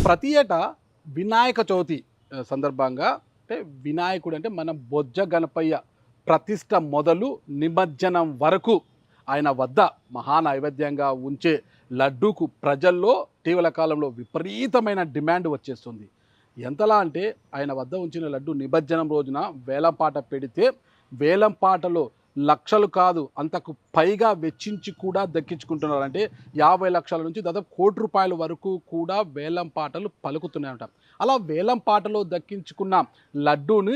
ప్రతి ఏటా వినాయక చవితి సందర్భంగా అంటే వినాయకుడు అంటే మన బొజ్జ గణపయ్య ప్రతిష్ట మొదలు నిమజ్జనం వరకు ఆయన వద్ద మహానైవేద్యంగా ఉంచే లడ్డూకు ప్రజల్లో ఇటీవల కాలంలో విపరీతమైన డిమాండ్ వచ్చేస్తుంది. ఎంతలా అంటే ఆయన వద్ద ఉంచిన లడ్డు నిమజ్జనం రోజున వేలంపాట పెడితే వేలంపాటలో లక్షలు కాదు అంతకు పైగా వెచ్చించి కూడా దక్కించుకుంటున్నారు. అంటే 50 లక్షల నుంచి దాదాపు ₹1,00,00,000 వరకు కూడా వేలం పాటలు పలుకుతున్నాయంట. అలా వేలం పాటలో దక్కించుకున్న లడ్డూని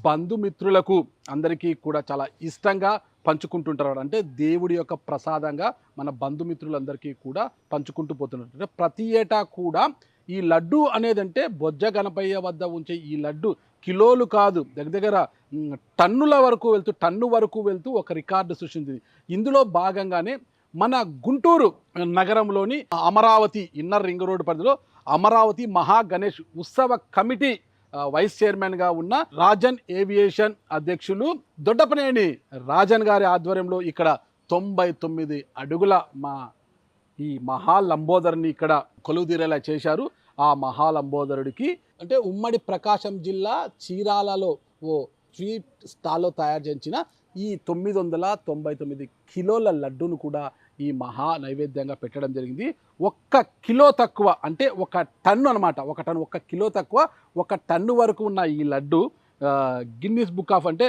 బంధుమిత్రులకు అందరికీ కూడా చాలా ఇష్టంగా పంచుకుంటుంటారు. అంటే దేవుడి యొక్క ప్రసాదంగా మన బంధుమిత్రులందరికీ కూడా పంచుకుంటూ పోతున్నారు. అంటే ప్రతి ఏటా కూడా ఈ లడ్డు అనేదంటే బొజ్జ గణపయ్య వద్ద ఉంచే ఈ లడ్డు కిలోలు కాదు దగ్గర టన్ను వరకు వెళ్తూ ఒక రికార్డు సృష్టించింది. ఇందులో భాగంగానే మన గుంటూరు నగరంలోని అమరావతి ఇన్నర్ రింగ్ రోడ్ పరిధిలో అమరావతి మహా గణేష్ ఉత్సవ కమిటీ వైస్ చైర్మన్గా ఉన్న రాజన్ ఏవియేషన్ అధ్యక్షులు దొడ్డపనేని రాజన్ గారి ఆధ్వర్యంలో ఇక్కడ 99 అడుగుల ఈ మహాలంబోదరుని ఇక్కడ కొలువుదీరేలా చేశారు. ఆ మహాలంబోదరుడికి అంటే ఉమ్మడి ప్రకాశం జిల్లా చీరాలలో ఓ స్వీట్ స్టాల్లో తయారు చేసిన ఈ 999 కిలోల లడ్డూను కూడా ఈ మహా నైవేద్యంగా పెట్టడం జరిగింది. 1 కిలో తక్కువ అంటే 1 టన్ను అనమాట. 1 టన్ను 1 కిలో తక్కువ 1 టన్ను వరకు ఉన్న ఈ లడ్డు గిన్నిస్ బుక్ ఆఫ్ అంటే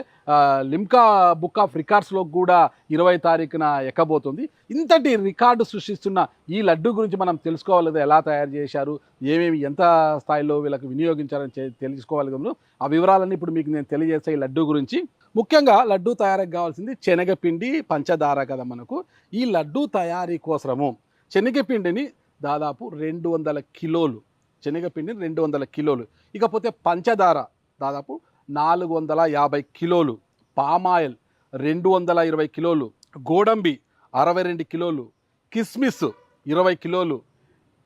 లిమ్కా బుక్ ఆఫ్ రికార్డ్స్లో కూడా 20 తారీఖున ఎక్కబోతుంది. ఇంతటి రికార్డు సృష్టిస్తున్న ఈ లడ్డు గురించి మనం తెలుసుకోవాలి కదా, ఎలా తయారు చేశారు, ఏమేమి ఎంత స్థాయిలో వీళ్ళకి వినియోగించారని తెలుసుకోవాలి కదా. ఆ వివరాలన్నీ ఇప్పుడు మీకు నేను తెలియజేస్తా ఈ లడ్డు గురించి. ముఖ్యంగా లడ్డు తయారీకి కావాల్సింది శనగపిండి, పంచదార కదా మనకు. ఈ లడ్డు తయారీ కోసము శనగపిండిని దాదాపు 200 కిలోలు, శనగపిండిని 200 కిలోలు, ఇకపోతే పంచదార దాదాపు 450 కిలోలు, పామాయిల్ 220 కిలోలు, గోడంబి 62 కిలోలు, కిస్మిస్ 20 కిలోలు,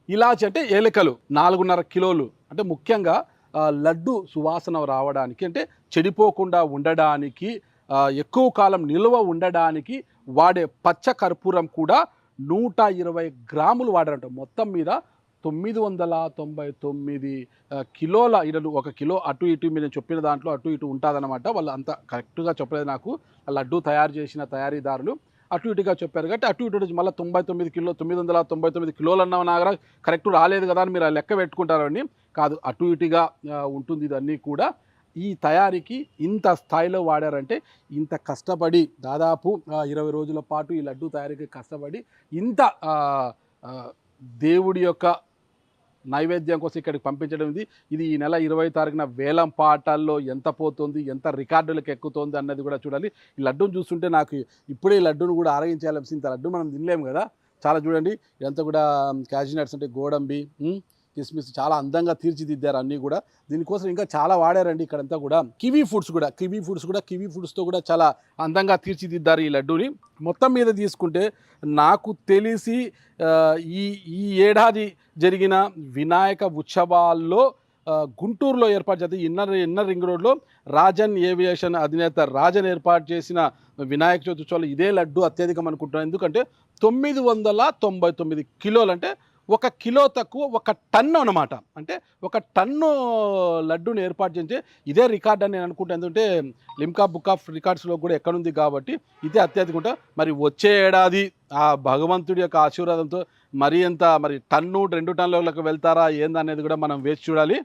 ఇలాచి అంటే ఏలకలు 4.5 కిలోలు. అంటే ముఖ్యంగా లడ్డు సువాసన రావడానికి అంటే చెడిపోకుండా ఉండడానికి ఎక్కువ కాలం నిల్వ ఉండడానికి వాడే పచ్చ కర్పూరం కూడా 120 గ్రాములు వాడారంట. మొత్తం మీద 999 కిలోల ఇడలు, 1 కిలో అటు ఇటు మీరు చెప్పిన దాంట్లో అటు ఇటు ఉంటుందన్నమాట. వాళ్ళు అంత కరెక్ట్గా చెప్పలేదు నాకు. లడ్డు తయారు చేసిన తయారీదారులు అటు ఇటుగా చెప్పారు కాబట్టి అటు ఇటు మళ్ళీ 99 కిలో 999 కిలోలు అన్న నాగరా కరెక్ట్ రాలేదు కదా అని మీరు లెక్క పెట్టుకుంటారని కాదు, అటు ఇటుగా ఉంటుంది. ఇదన్నీ కూడా ఈ తయారీకి ఇంత స్థాయిలో వాడారంటే ఇంత కష్టపడి దాదాపు 20 రోజుల పాటు ఈ లడ్డు తయారీకి కష్టపడి ఇంత దేవుడి యొక్క నైవేద్యం కోసం ఇక్కడికి పంపించడం ఇది ఈ నెల 20 తారీఖున వేలం పాటల్లో ఎంత పోతుంది, ఎంత రికార్డులకు ఎక్కుతుంది అన్నది కూడా చూడాలి. ఈ లడ్డూని చూస్తుంటే నాకు ఇప్పుడే ఈ లడ్డూను కూడా ఆరగించాలి. ఇంత లడ్డు మనం తినలేము కదా. చాలా చూడండి ఇదంతా కూడా క్యాష్యూ నట్స్ అంటే గోడంబి, కిస్మిస్ చాలా అందంగా తీర్చిదిద్దారు అన్నీ కూడా. దీనికోసం ఇంకా చాలా వాడారండి ఇక్కడంతా కూడా. కివీ ఫుడ్స్తో కూడా చాలా అందంగా తీర్చిదిద్దారు ఈ లడ్డూని. మొత్తం మీద తీసుకుంటే నాకు తెలిసి ఈ ఏడాది జరిగిన వినాయక ఉత్సవాల్లో గుంటూరులో ఏర్పాటు చేస్తే ఇన్నర్ రింగ్ రోడ్లో రాజన్ ఏవియేషన్ అధినేత రాజన్ ఏర్పాటు చేసిన వినాయక చవితి ఉత్సవాలు ఇదే లడ్డు అత్యధికం అనుకుంటున్నాను. ఎందుకంటే 999 కిలోలు అంటే 1 కిలో తక్కువ 1 టన్ను అనమాట. అంటే 1 టన్ను లడ్డూని ఏర్పాటు చేస్తే ఇదే రికార్డ్ అని నేను అనుకుంటాను. ఎందుకంటే లిమ్కా బుక్ ఆఫ్ రికార్డ్స్లో కూడా ఎక్కడుంది కాబట్టి ఇదే అత్యధికం. మరి వచ్చే ఏడాది ఆ భగవంతుడి యొక్క ఆశీర్వాదంతో మరి ఎంత టన్ను 2 టన్నులకు వెళ్తారా ఏందనేది కూడా మనం వేచి చూడాలి.